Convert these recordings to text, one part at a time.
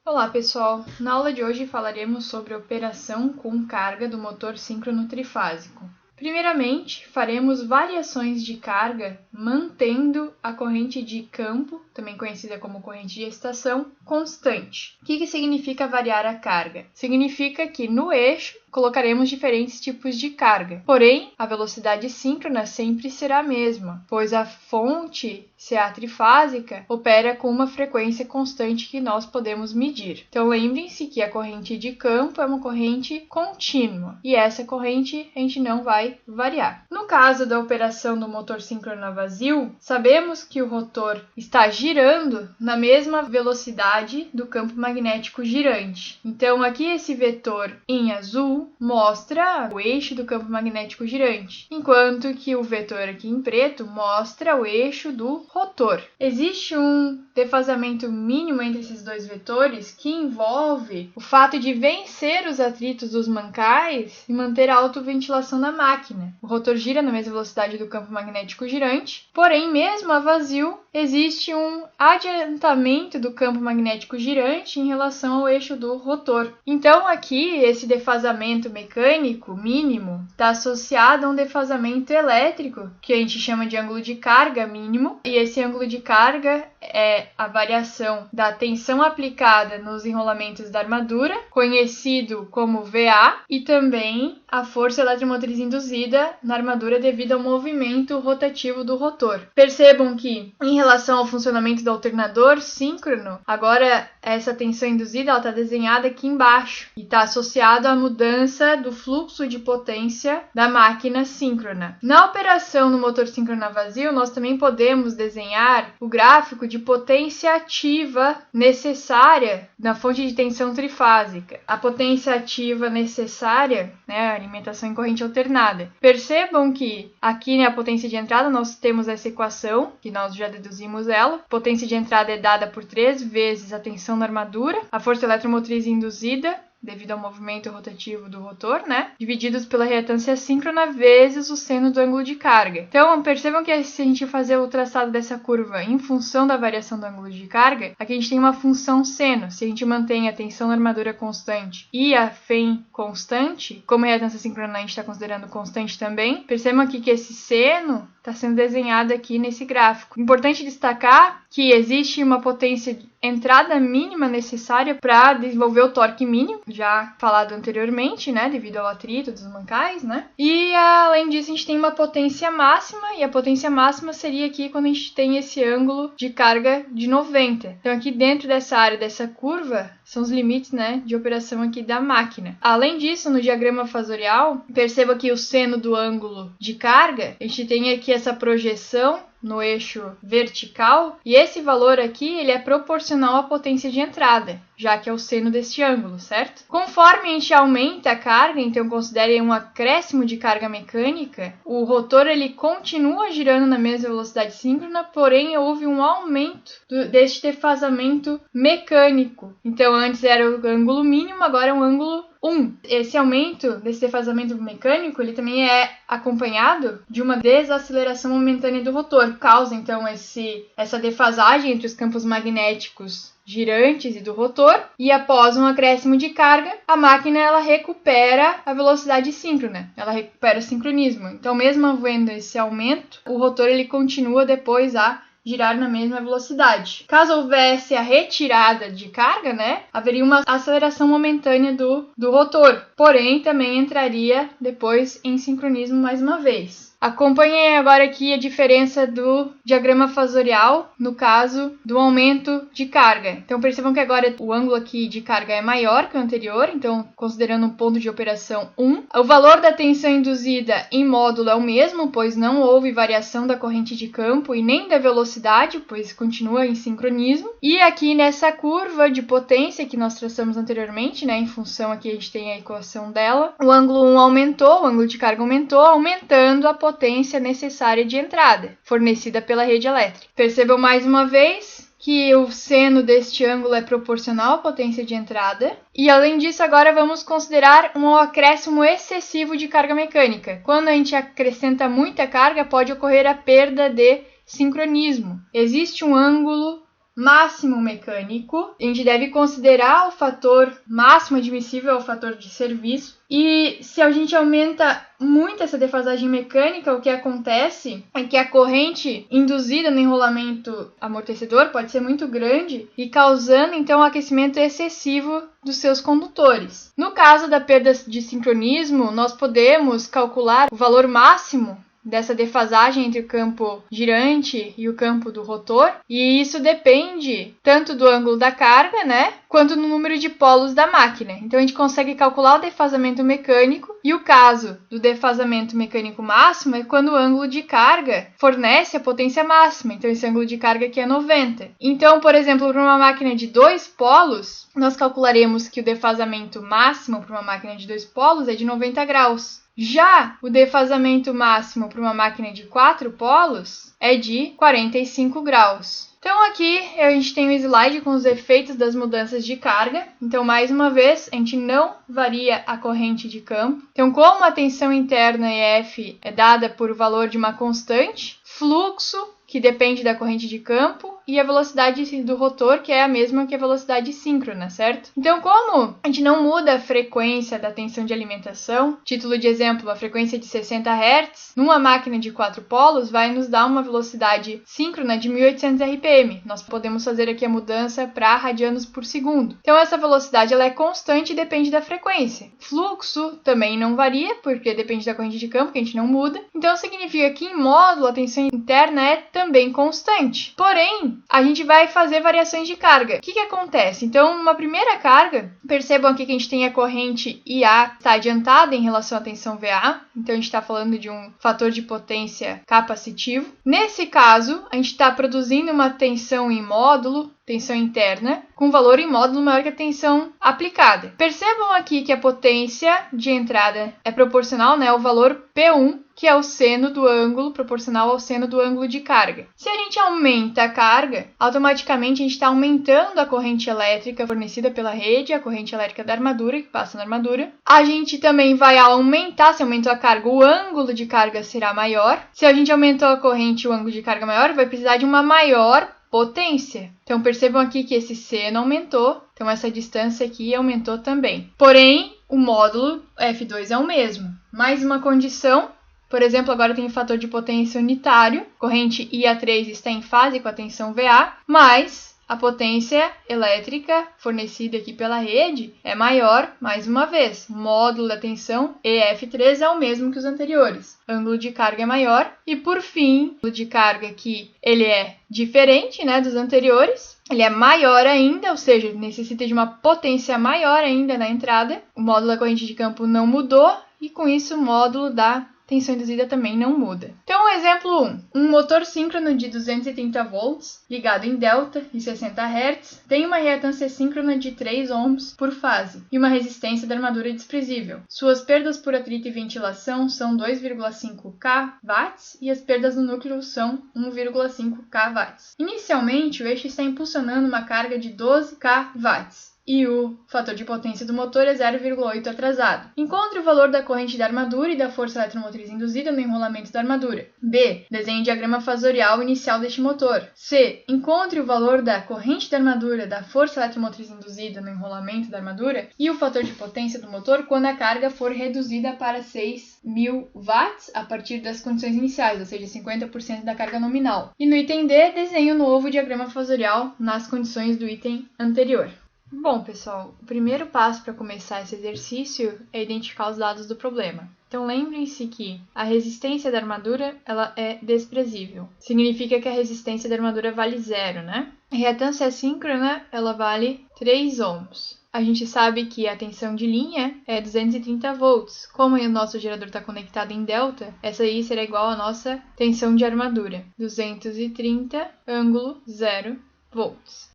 Olá pessoal, na aula de hoje falaremos sobre a operação com carga do motor síncrono trifásico. Primeiramente, faremos variações de carga mantendo a corrente de campo, também conhecida como corrente de estação, constante. O que significa variar a carga? Significa que no eixo colocaremos diferentes tipos de carga, porém a velocidade síncrona sempre será a mesma, pois a fonte, se é a trifásica, opera com uma frequência constante que nós podemos medir. Então lembrem-se que a corrente de campo é uma corrente contínua e essa corrente a gente não vai variar. No caso da operação do motor síncrono a vazio, sabemos que o rotor está girando na mesma velocidade do campo magnético girante. Então aqui esse vetor em azul mostra o eixo do campo magnético girante, enquanto que o vetor aqui em preto mostra o eixo do rotor. Existe um defasamento mínimo entre esses dois vetores que envolve o fato de vencer os atritos dos mancais e manter a autoventilação da máquina. O rotor gira na mesma velocidade do campo magnético girante, porém, mesmo a vazio, existe um adiantamento do campo magnético girante em relação ao eixo do rotor. Então, aqui, esse defasamento mecânico mínimo está associado a um defasamento elétrico, que a gente chama de ângulo de carga mínimo, e esse ângulo de carga é a variação da tensão aplicada nos enrolamentos da armadura, conhecido como VA, e também a força eletromotriz induzida na armadura devido ao movimento rotativo do rotor. Percebam que, em relação ao funcionamento do alternador síncrono, agora essa tensão induzida está desenhada aqui embaixo e está associada à mudança do fluxo de potência da máquina síncrona. Na operação no motor síncrono a vazio, nós também podemos desenhar o gráfico de potência ativa necessária na fonte de tensão trifásica. A potência ativa necessária, a alimentação em corrente alternada. Percebam que aqui na potência de entrada nós temos essa equação, que nós já deduzimos ela. A potência de entrada é dada por 3 vezes a tensão na armadura, a força eletromotriz induzida, devido ao movimento rotativo do rotor, divididos pela reatância síncrona vezes o seno do ângulo de carga. Então, percebam que se a gente fazer o traçado dessa curva em função da variação do ângulo de carga, aqui a gente tem uma função seno. Se a gente mantém a tensão na armadura constante e a FEM constante, como a reatância síncrona a gente está considerando constante também, percebam aqui que esse seno está sendo desenhado aqui nesse gráfico. Importante destacar que existe uma potência de entrada mínima necessária para desenvolver o torque mínimo, já falado anteriormente, devido ao atrito dos mancais, E além disso, a gente tem uma potência máxima, e a potência máxima seria aqui quando a gente tem esse ângulo de carga de 90. Então aqui dentro dessa área, dessa curva, são os limites, de operação aqui da máquina. Além disso, no diagrama fasorial, perceba que o seno do ângulo de carga, a gente tem aqui essa projeção no eixo vertical, e esse valor aqui ele é proporcional à potência de entrada, já que é o seno deste ângulo, certo? Conforme a gente aumenta a carga, então considerem um acréscimo de carga mecânica, o rotor ele continua girando na mesma velocidade síncrona, porém houve um aumento deste defasamento mecânico. Então antes era o ângulo mínimo, agora é um ângulo 1. Esse aumento desse defasamento mecânico, ele também é acompanhado de uma desaceleração momentânea do rotor. Causa, então, essa defasagem entre os campos magnéticos girantes e do rotor, e após um acréscimo de carga, a máquina ela recupera a velocidade síncrona, ela recupera o sincronismo. Então, mesmo havendo esse aumento, o rotor ele continua depois a girar na mesma velocidade. Caso houvesse a retirada de carga, haveria uma aceleração momentânea do rotor, porém também entraria depois em sincronismo mais uma vez. Acompanhem agora aqui a diferença do diagrama fasorial, no caso do aumento de carga. Então percebam que agora o ângulo aqui de carga é maior que o anterior, então considerando um ponto de operação 1. O valor da tensão induzida em módulo é o mesmo, pois não houve variação da corrente de campo e nem da velocidade, pois continua em sincronismo. E aqui nessa curva de potência que nós traçamos anteriormente, em função aqui a gente tem a equação dela, o ângulo 1 aumentou, o ângulo de carga aumentou, aumentando a potência necessária de entrada, fornecida pela rede elétrica. Percebam mais uma vez que o seno deste ângulo é proporcional à potência de entrada. E além disso, agora vamos considerar um acréscimo excessivo de carga mecânica. Quando a gente acrescenta muita carga, pode ocorrer a perda de sincronismo. Existe um ângulo máximo mecânico. A gente deve considerar o fator máximo admissível, o fator de serviço. E se a gente aumenta muito essa defasagem mecânica, o que acontece é que a corrente induzida no enrolamento amortecedor pode ser muito grande e causando então um aquecimento excessivo dos seus condutores. No caso da perda de sincronismo, nós podemos calcular o valor máximo dessa defasagem entre o campo girante e o campo do rotor, e isso depende tanto do ângulo da carga, né, quanto no número de polos da máquina. Então a gente consegue calcular o defasamento mecânico, e o caso do defasamento mecânico máximo é quando o ângulo de carga fornece a potência máxima. Então esse ângulo de carga aqui é 90. Então, por exemplo, para uma máquina de 2 polos, nós calcularemos que o defasamento máximo para uma máquina de 2 polos é de 90 graus. Já o defasamento máximo para uma máquina de 4 polos é de 45 graus. Então aqui a gente tem um slide com os efeitos das mudanças de carga. Então, mais uma vez, a gente não varia a corrente de campo. Então, como a tensão interna EF é dada por o valor de uma constante, fluxo, que depende da corrente de campo, e a velocidade do rotor, que é a mesma que a velocidade síncrona, certo? Então, como a gente não muda a frequência da tensão de alimentação, título de exemplo, a frequência de 60 Hz, numa máquina de 4 polos, vai nos dar uma velocidade síncrona de 1800 RPM. Nós podemos fazer aqui a mudança para radianos por segundo. Então, essa velocidade ela é constante e depende da frequência. Fluxo também não varia, porque depende da corrente de campo, que a gente não muda. Então, significa que em módulo a tensão interna é também constante. Porém, a gente vai fazer variações de carga. O que acontece? Então, numa primeira carga, percebam aqui que a gente tem a corrente IA está adiantada em relação à tensão VA. Então, a gente está falando de um fator de potência capacitivo. Nesse caso, a gente está produzindo uma tensão em módulo, tensão interna, com valor em módulo maior que a tensão aplicada. Percebam aqui que a potência de entrada é proporcional, né, ao valor P1, que é o seno do ângulo, proporcional ao seno do ângulo de carga. Se a gente aumenta a carga, automaticamente a gente está aumentando a corrente elétrica fornecida pela rede, a corrente elétrica da armadura, que passa na armadura. A gente também vai aumentar, se aumentou a carga, o ângulo de carga será maior. Se a gente aumentou a corrente, o ângulo de carga maior, vai precisar de uma maior potência. Então, percebam aqui que esse seno aumentou, então essa distância aqui aumentou também. Porém, o módulo F2 é o mesmo. Mais uma condição, por exemplo, agora tem o fator de potência unitário, corrente IA3 está em fase com a tensão VA, mas a potência elétrica fornecida aqui pela rede é maior, mais uma vez. O módulo da tensão EF3 é o mesmo que os anteriores. Ângulo de carga é maior. E, por fim, o ângulo de carga aqui ele é diferente, né, dos anteriores. Ele é maior ainda, ou seja, necessita de uma potência maior ainda na entrada. O módulo da corrente de campo não mudou e, com isso, o módulo da tensão induzida também não muda. Então, exemplo 1. Um motor síncrono de 230 volts, ligado em delta e 60 Hz, tem uma reatância síncrona de 3 ohms por fase e uma resistência da armadura desprezível. Suas perdas por atrito e ventilação são 2,5 kW e as perdas no núcleo são 1,5 kW. Inicialmente, o eixo está impulsionando uma carga de 12 kW. E o fator de potência do motor é 0,8 atrasado. Encontre o valor da corrente da armadura e da força eletromotriz induzida no enrolamento da armadura. B. Desenhe o diagrama fasorial inicial deste motor. C. Encontre o valor da corrente da armadura, da força eletromotriz induzida no enrolamento da armadura e o fator de potência do motor quando a carga for reduzida para 6.000 watts a partir das condições iniciais, ou seja, 50% da carga nominal. E no item D, desenhe o novo diagrama fasorial nas condições do item anterior. Bom, pessoal, o primeiro passo para começar esse exercício é identificar os dados do problema. Então, lembrem-se que a resistência da armadura ela é desprezível. Significa que a resistência da armadura vale 0, né? A reatância síncrona ela vale 3 ohms. A gente sabe que a tensão de linha é 230 volts. Como o nosso gerador está conectado em delta, essa aí será igual à nossa tensão de armadura. 230, ângulo 0 volts.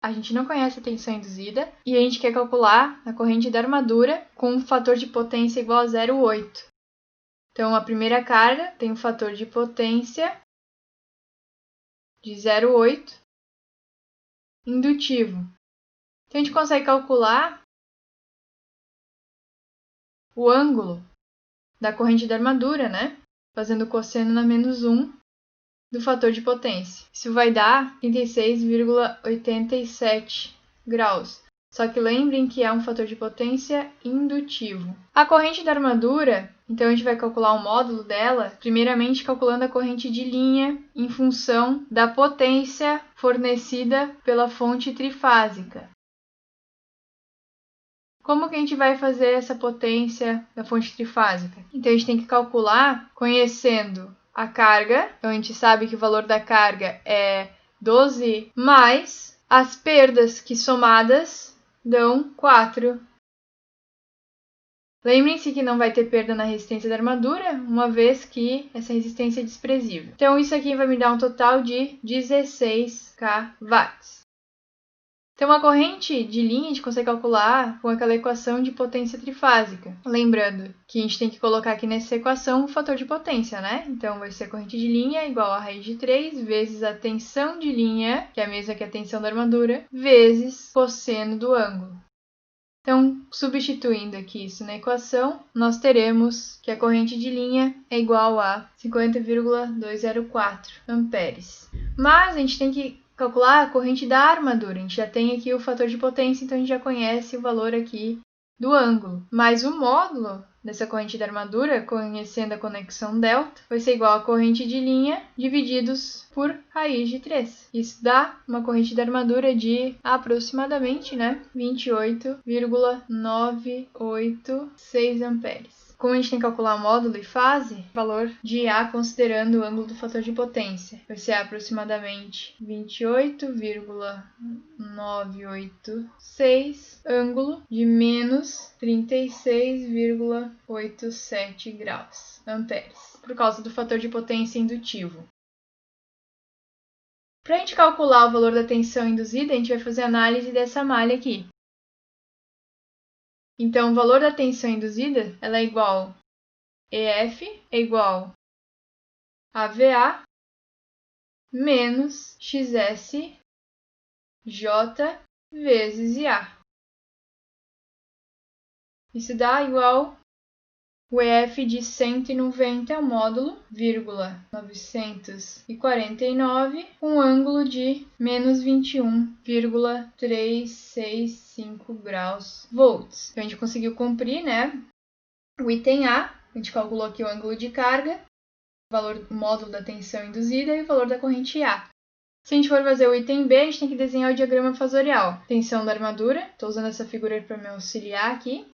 A gente não conhece a tensão induzida e a gente quer calcular a corrente da armadura com um fator de potência igual a 0,8. Então, a primeira carga tem um fator de potência de 0,8 indutivo. Então, a gente consegue calcular o ângulo da corrente da armadura, né? Fazendo cosseno na menos 1 do fator de potência. Isso vai dar 36,87 graus. Só que lembrem que é um fator de potência indutivo. A corrente da armadura, então a gente vai calcular o módulo dela, primeiramente calculando a corrente de linha em função da potência fornecida pela fonte trifásica. Como que a gente vai fazer essa potência da fonte trifásica? Então a gente tem que calcular conhecendo a carga. Então a gente sabe que o valor da carga é 12 mais as perdas que somadas dão 4. Lembrem-se que não vai ter perda na resistência da armadura, uma vez que essa resistência é desprezível. Então isso aqui vai me dar um total de 16 kW. Então, a corrente de linha a gente consegue calcular com aquela equação de potência trifásica. Lembrando que a gente tem que colocar aqui nessa equação o fator de potência, né? Então, vai ser a corrente de linha igual a raiz de 3 vezes a tensão de linha, que é a mesma que a tensão da armadura, vezes cosseno do ângulo. Então, substituindo aqui isso na equação, nós teremos que a corrente de linha é igual a 50,204 amperes. Mas a gente tem que calcular a corrente da armadura. A gente já tem aqui o fator de potência, então a gente já conhece o valor aqui do ângulo. Mas o módulo dessa corrente da armadura, conhecendo a conexão delta, vai ser igual a corrente de linha divididos por raiz de 3. Isso dá uma corrente da armadura de aproximadamente 28,986 amperes. Como a gente tem que calcular módulo e fase, valor de A considerando o ângulo do fator de potência vai ser aproximadamente 28,986, ângulo de menos 36,87 graus amperes, por causa do fator de potência indutivo. Para a gente calcular o valor da tensão induzida, a gente vai fazer análise dessa malha aqui. Então, o valor da tensão induzida ela é igual EF é igual a VA menos XS J vezes IA. Isso dá igual o EF de 190 ao módulo, 949, com ângulo de menos 21,365 graus volts. Então, a gente conseguiu cumprir, o item A, a gente calculou aqui o ângulo de carga, o módulo da tensão induzida e o valor da corrente A. Se a gente for fazer o item B, a gente tem que desenhar o diagrama fasorial. Tensão da armadura, estou usando essa figura para me auxiliar aqui.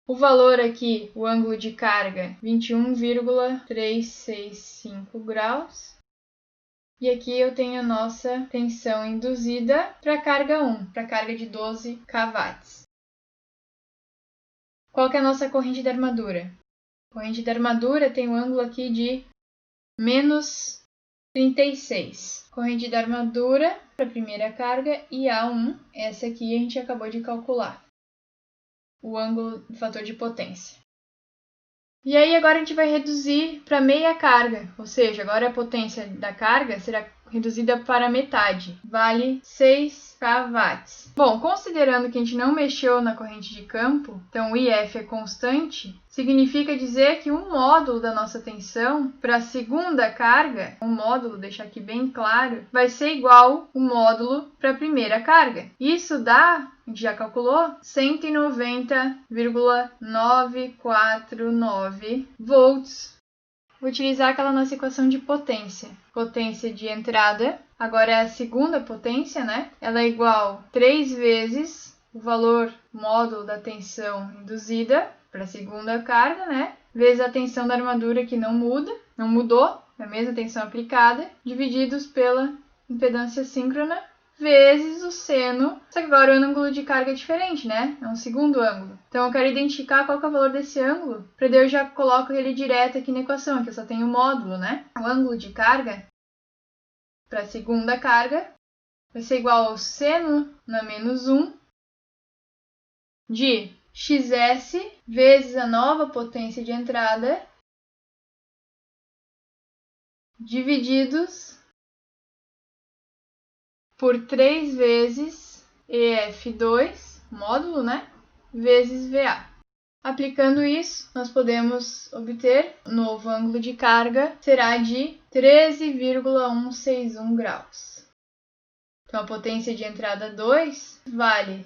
O valor aqui, o ângulo de carga, 21,365 graus. E aqui eu tenho a nossa tensão induzida para a carga 1, para a carga de 12 kW. Qual que é a nossa corrente da armadura? A corrente da armadura tem um ângulo aqui de menos 36. Corrente da armadura para a primeira carga e A1, essa aqui a gente acabou de calcular. O ângulo do fator de potência. E aí agora a gente vai reduzir para meia carga, ou seja, agora a potência da carga será reduzida para metade, vale 6 kW. Bom, considerando que a gente não mexeu na corrente de campo, então o IF é constante, significa dizer que um módulo da nossa tensão para a segunda carga, um módulo, deixar aqui bem claro, vai ser igual o módulo para a primeira carga. Isso dá, a gente já calculou, 190,949 volts. Vou utilizar aquela nossa equação de potência. Potência de entrada, agora é a segunda potência, Ela é igual 3 vezes o valor módulo da tensão induzida para a segunda carga, vezes a tensão da armadura que não mudou, é a mesma tensão aplicada, divididos pela impedância síncrona, vezes o seno, só que agora o ângulo de carga é diferente, É um segundo ângulo. Então eu quero identificar qual que é o valor desse ângulo, para daí eu já coloco ele direto aqui na equação, que eu só tenho o módulo, O ângulo de carga para a segunda carga vai ser igual ao seno na menos 1 de XS vezes a nova potência de entrada divididos por 3 vezes EF2, módulo, vezes VA. Aplicando isso, nós podemos obter o novo ângulo de carga será de 13,161 graus. Então, a potência de entrada 2 vale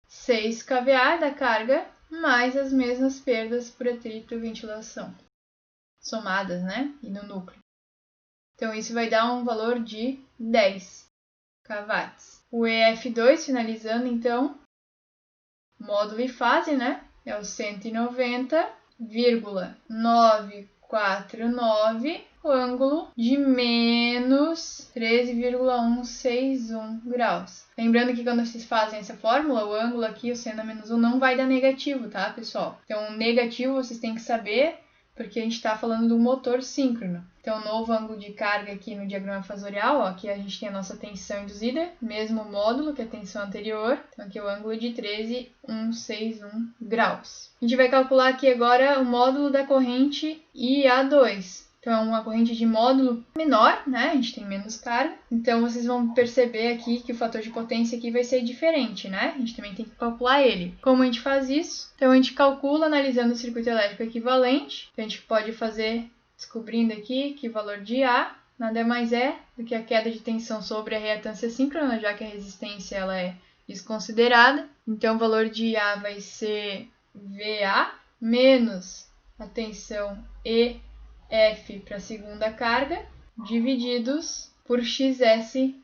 6 kVA da carga, mais as mesmas perdas por atrito e ventilação, somadas, né? E no núcleo. Então, isso vai dar um valor de 10 kW. O EF2, finalizando, então, módulo e fase, né? É o 190,949, o ângulo de menos 13,161 graus. Lembrando que quando vocês fazem essa fórmula, o ângulo aqui, o seno menos 1, não vai dar negativo, tá, pessoal? Então, o negativo vocês têm que saber, porque a gente está falando do motor síncrono. Então, o novo ângulo de carga aqui no diagrama fasorial, ó, aqui a gente tem a nossa tensão induzida, mesmo módulo que a tensão anterior. Então, aqui é o ângulo de 13,161 graus. A gente vai calcular aqui agora o módulo da corrente IA2. Então, é uma corrente de módulo menor, né? A gente tem menos carga. Então, vocês vão perceber aqui que o fator de potência aqui vai ser diferente, né? A gente também tem que calcular ele. Como a gente faz isso? Então, a gente calcula analisando o circuito elétrico equivalente. Então, a gente pode fazer descobrindo aqui que o valor de A nada mais é do que a queda de tensão sobre a reatância síncrona, já que a resistência ela é desconsiderada. Então, o valor de A vai ser VA menos a tensão EF para a segunda carga, divididos por XSJ.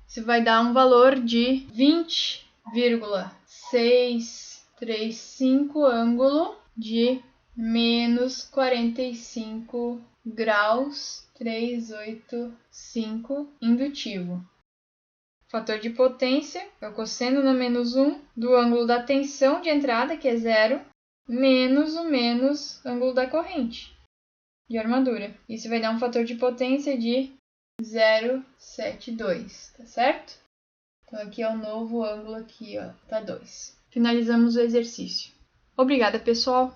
Isso vai dar um valor de 20,635 ângulo de menos 45 graus 385 indutivo. Fator de potência é o cosseno na menos 1 do ângulo da tensão de entrada, que é 0, menos o menos ângulo da corrente de armadura. Isso vai dar um fator de potência de 0,72, tá certo? Então, aqui é o novo ângulo aqui, ó, tá 2. Finalizamos o exercício. Obrigada, pessoal!